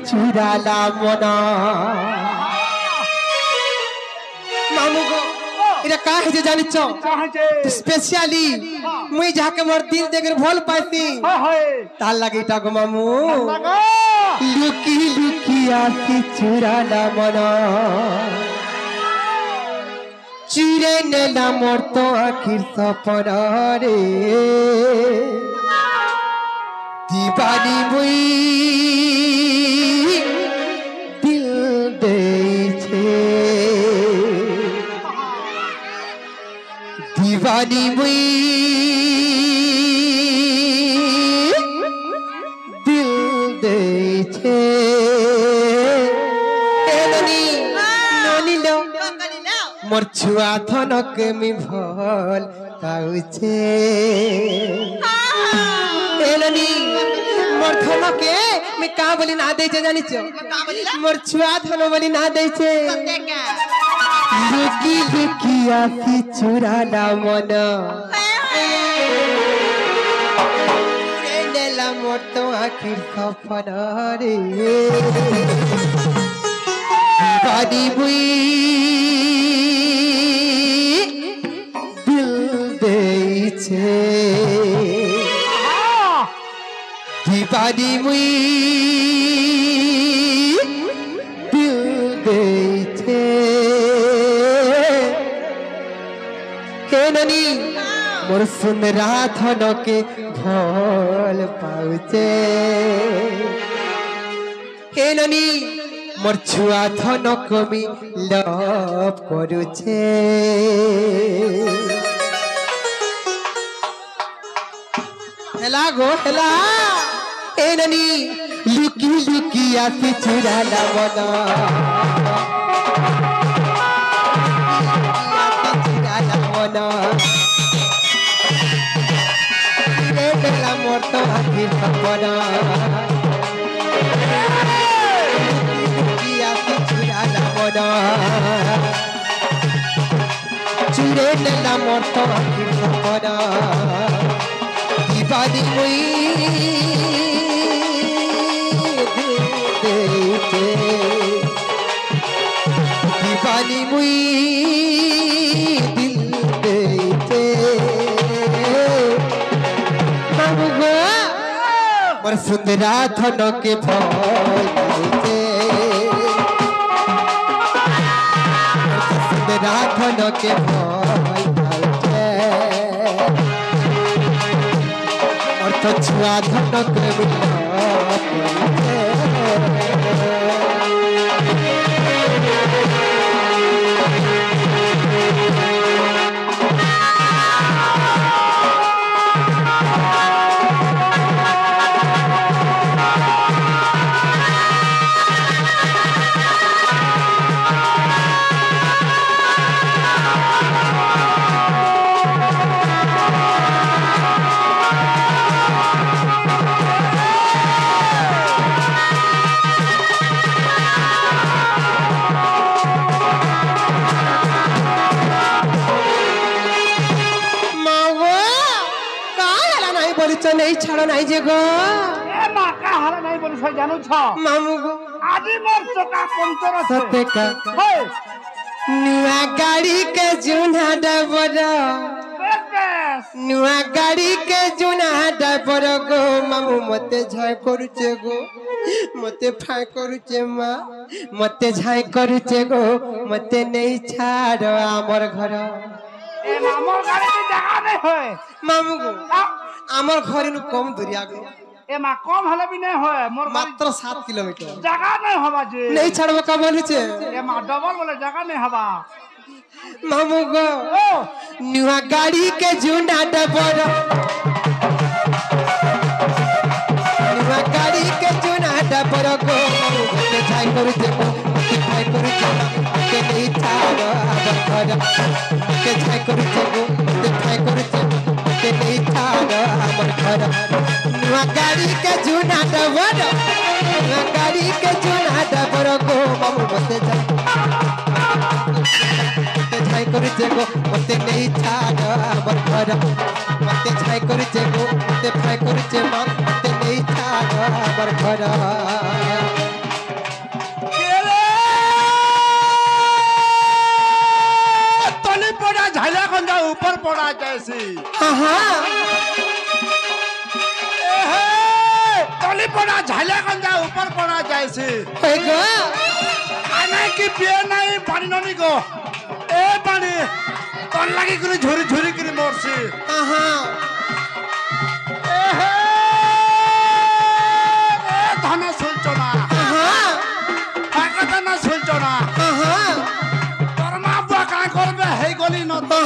चुराला मना मामू गो इरा का है जे जानि छ स्पेशली मुई जाके मोर दिल देकर भोल पाती ताल लगे टा गो मामू लुकी लुकी आसी चुराला मना चुरे नेला मोर तो आखिर सपन रे दीवानी मुई दिल दे छे दीवानी मुई दिल दे छे मोर छुआ थनक मी भल पाउछे एलनी मोर थनके मी का बोली ना दे छे जानि छ मोर छुआ थन बोली ना दे छे लुकी लुकी आसी चुराला मन रे नेला मोर तो आखिर सपन रे दीवानी मुई दीवानी मुई दिल दे छे हे ननी मोर सुंदरा थनके भल पाउछे हे ननी मोर छुआ थनक मी लव करुछे हेला गो हेला ए ननी लुकी लुकी आसी चुराला मना चुराला मना रे नेला मोर तो आखिर सपना लुकी आसी चुराला मना चुरे नेला मोर तो आखिर सपना दीवानी मुई दिल दे छे दीवानी मुई दिल दे छे मामू गो मोर सुंदरा थनके भल पाउछे सुंदरा थनके भल तो छुआ धनक मिला नहीं छाड़ो नहीं जे गो ए मां का हाल नहीं बोली सो जानू छ मामू गो आदि मोर चका पंचर सते का होय नुआ गाड़ी के जुना डबर नुआ गाड़ी के जुना डबर गो मामू मते झाय करूचे गो मते फाय करूचे मा मते झाय करूचे गो मते नहीं छाड़ो हमर घर ए मामर गाड़ी की जगह नहीं होय मामू गो आमर घर नु कम दूरिया गो ए मा कम हले भी नहीं होय मोर मात्र 7 किलोमीटर जगह नहीं हवा जे नहीं छड़बो का बोली छे ए मा डबल बोले जगह नहीं हवा मामू गो नुआ गाड़ी के जुना डबर नुआ गाड़ी के जुना डबर गो मते छाई करू जे मते छाई करू जे के नहीं छाड़ो आबर घर के छाई करू जे मते छाई करू जे के नहीं छाड़ो आबर घर नुआ गाड़ी के जुना डबर नुआ गाड़ी के जुना डबर गो मामू मते छाई करू जे मते नहीं छाड़ो आबर घर मते छाई करू जे मते छाई करू जे मते नहीं छाड़ो आबर घर ऊपर पड़ा जैसे हाँ हाँ तली पड़ा झाले गंजा ऊपर पड़ा जैसे होय गो खाना की पिए नहीं पानी नहीं गो ए पानी तन लगी करी झुरी झुरी करी मोरसी हाँ हाँ धना सुलचो ना हाँ फाका धना सुलचो ना हाँ তোর মা বুয়া কাজ করবে হেই গলি ন তো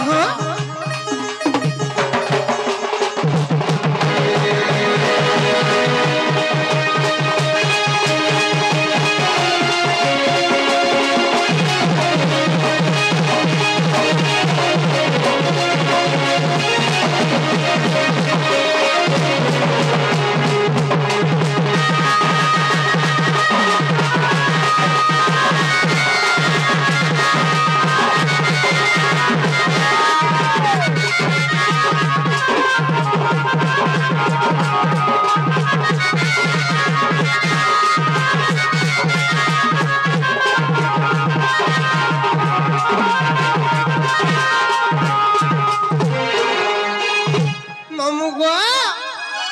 মামু গো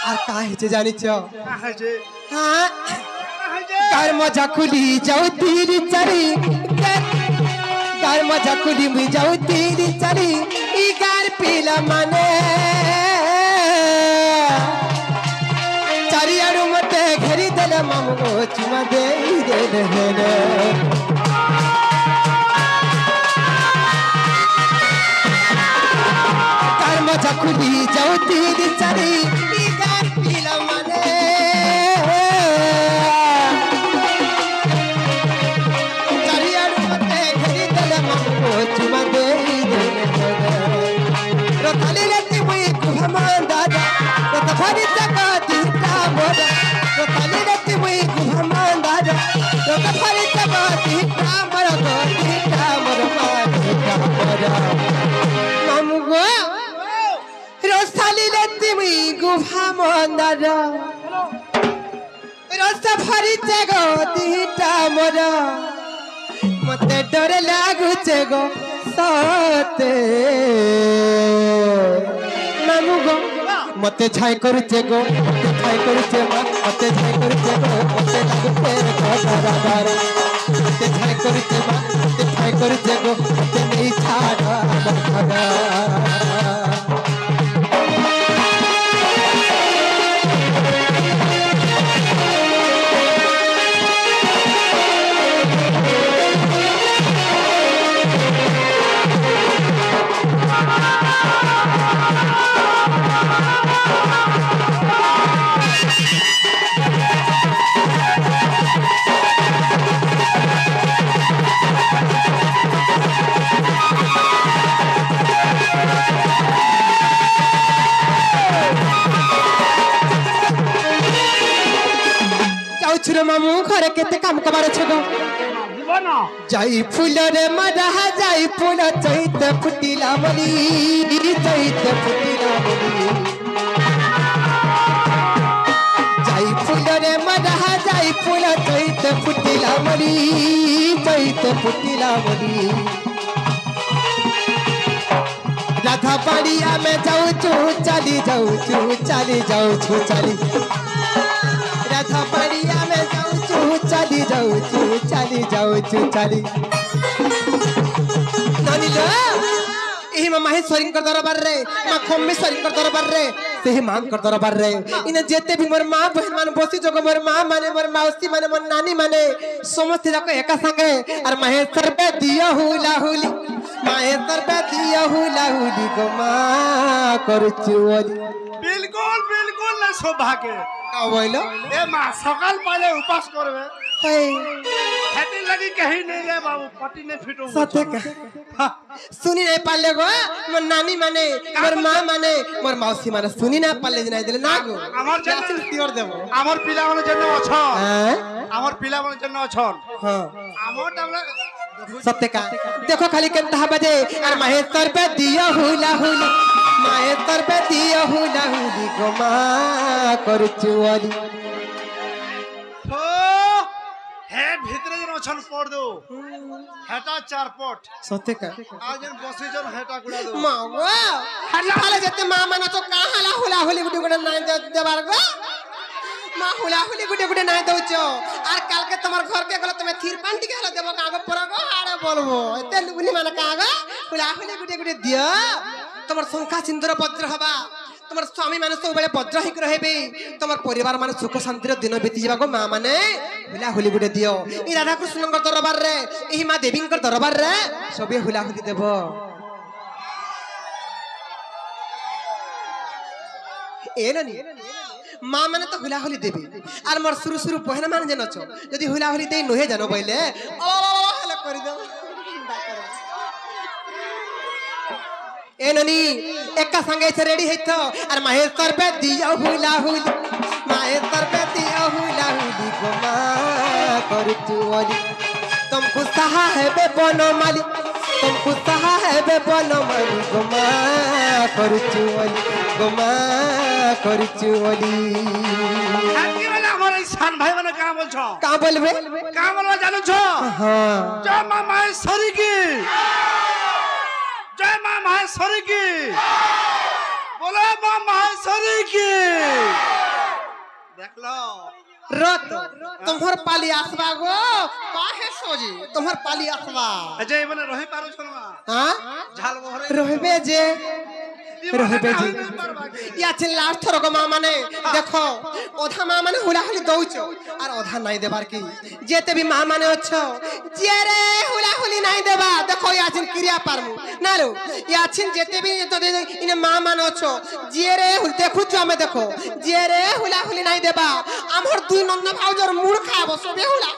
আর কা হয়েছে জানিছ কাহাজে হ্যাঁ কাহাজে কার মজা খুলি যাও তীর চারি কার মজা খুলি মুই যাও তীর চারি ই গার পিলা মানে চারিয়াড়ু মতে ঘেরি দেলে মামু গো চুমা দেই দেলে হেলে কার মজা খুলি যাও তীর চারি ই গার পিলা মানে চারিয়াড়ু মতে ঘেরি দেলে মামু গো চুমা দেই দেলে হেলে রতালি রেতি মুই কুহমান দাদা রত ভারি জাগা দিটা মোরা রতালি রেতি মুই কুহমান দাদা রত ভারি জাগা দিটা মোরা গো দিটা মোরা দিটা মোরা মামু গো রতালি রেতি মুই কুহমান দাদা রত ভারি জাগা দিটা মোরা মতে ডর লাগুছে গো সতে মামু গো মতে ছাই করুছে গো মতে ছাই করুছে মতে ছাই করুছে গো মতে লাগুছে গো মতে ছাই করুছে মতে ছাই করুছে গো মতে নেই ছাড়া আমার যাউছুরে মামু ঘরে কেতে কাম কবার আছে গো জীবন যাই ফুলরে মরা যাই ফুল চৈতে ফুটিলা বলি চৈতে ফুটিলা বলি যাই ফুলরে মরা যাই ফুল চৈতে ফুটিলা বলি চৈতে ফুটিলা বলি রাধা বাড়ি আমি যাউছু চালি যাউছু চালি যাউছু চালি রাধা বাড়ি আমি যাউছু চালি যাউছু চালি যাউছু চালি নানিলো এই মা মাহেশ্বরীঙ্কর দরবার রে মা খম্মেশ্বরীঙ্কর দরবার রে সেই মাঙ্কর দরবার রে ইনে যেতে भी मोर मां बहन मान बसी जग मोर मां माने मोर मौसी माने मोर नानी माने समस्त जाक एका संगे और महेश्वर पे दिया हुला हुली महेश्वर पे दिया हुला हुली गो मां करछु ओली बिल्कुल बिल्कुल ना सौभाग्य का बोलो ए मां सकाल पाले उपास करबे हे खेती लगी कहीं नहीं रे बाबू पटी ने फिटो सते का सुनी नहीं पाले गो मोर नानी माने मोर मां माने मोर मौसी माने सुनी ना पाले नहीं देले ना गो আমার জন্য সিওর দেবো আমার পিলামানের জন্য অছন হ্যাঁ আমার পিলামানের জন্য অছন हां আমার আমরা सत्य का देखो खाली केनता बजे और महेश्वर पे दिया हुला हुली महेश्वर पे दिया हुला हुली गोमा करछु ओली ও হে ভিতরে যেন বছর পর দো হেটা 4 পট সত্যি কা আজ বসে জন হেটা গুড়া দো মা গো হালে যেতে মা মানে তো কাহালা হুলা হুলি গুটি গুটি নাই দেবার গো মা হুলা হুলি গুটি গুটি নাই দউছ আর কালকে তোমার ঘরকে গলে তুমি থির পান টিকে হলে দেব কাগো পড়া গো আরে বলবো এতে লুবনি মানে কাগো হুলা হুলি গুটি গুটি দিও তোমার সংখ্যা সিন্দুর বজ্র হবা তোমার স্বামী মানে ସବୁବେଳେ বজ্র ହେଇକି ରହିବେ তোমার পরিবার মানে সুখ শান্তির দিন বিতি যাবা গো মা মানে হুলা হুলি গুটি দিও এই রাধা কৃষ্ণଙ୍କର দরবার রে এই মা দেবীଙ୍କର দরবার রে সবে হুলা হুলি দেব এলনি মা মানে তো হুলা হুলি দেবে আর মোর শুরু শুরু পহেনা মানে জানো যদি হুলা হুলি দেই নহে জানো বইলে ও হেলা করি দাও এননি একা সঙ্গে এসে রেডি হইতো আর মাহেশ্বর পে দিও হুলা হুলি মাহেশ্বর পে দিও হুলা হুলি গো মা করতু ওলি तुमको सहा है बे बनमाली तुमको सहा है बे बनमाली गो মা করতু ওলি গো মা করতু ওলি আজকে বলে আমার এই সান ভাই মানে কা বলছো কা বলবে কা বলবা জানো ছো হ্যাঁ জয় মা মাহেশ্বরী কি জয় মা মাহেশ্বরী কি বলো মা মাহেশ্বরী কি দেখলো রত তোমার পালি আসবা গো কাহে সোজি তোমার পালি আসবা আচ্ছা মানে রহি পারো ছো না হ্যাঁ ঝাল বহরে রহবে যে রহবে যে ইয়া ছিল লাস্ট থর গো মা মানে দেখো ওধা মা মানে হুলা হুলি দউছ আর ওধা নাই দেবার কি যেতে বি মা মানে অছ যে রে হুলা হুলি নাই দেবা দেখো ইয়া ছিল ক্রিয়া পারমু না লো ইয়া ছিল যেতে বি তো ইনে মা মানে অছ যে রে হুল দেখুছ আমি দেখো যে রে হুলা হুলি নাই দেবা আমার দুই নন্দ ভাউজর মুড় খাবো সবে হুলা